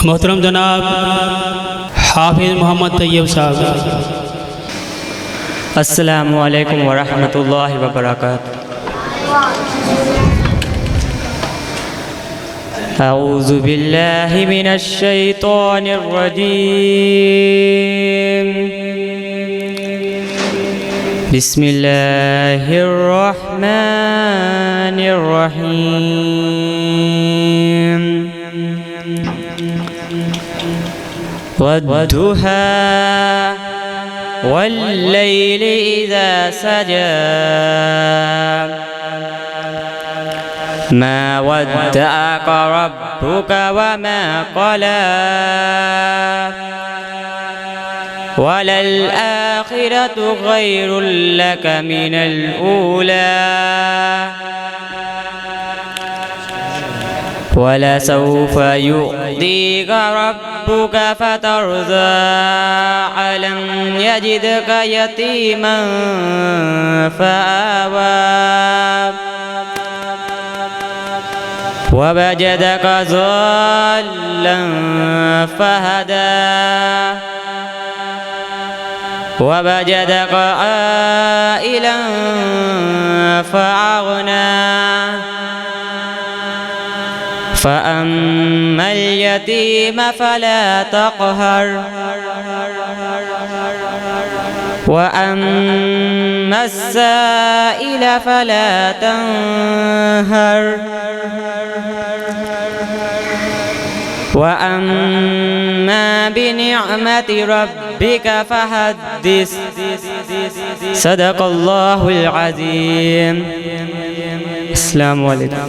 मोहतरम जनाब हाफिज़ मोहम्मद तैयब साहब। अस्सलामु अलैकुम वरहमतुल्लाहि वबरकातुहू। अऊज़ु बिल्लाहि मिनश शैतानिर रजीम। बिस्मिल्लाहिर रहमानिर रहीम। वद्दुहा वल्लैलि इज़ा सजा मा वद्दअक रब्बुक वमा क़ला वलल आखिरतु खैरुल लक मिनल ऊला वलसौफ युअतीक रब्बुक फतर्ज़ा अलम यजिदक यतीमन फआवा ववजदक ज़ाल्लन फहदा ववजदक आइलन फअग़ना فأما اليتيم فلا تقهر وأما السائل فلا تنهر وأما بنعمة ربك فحدث صدق الله العظيم. السلام عليكم.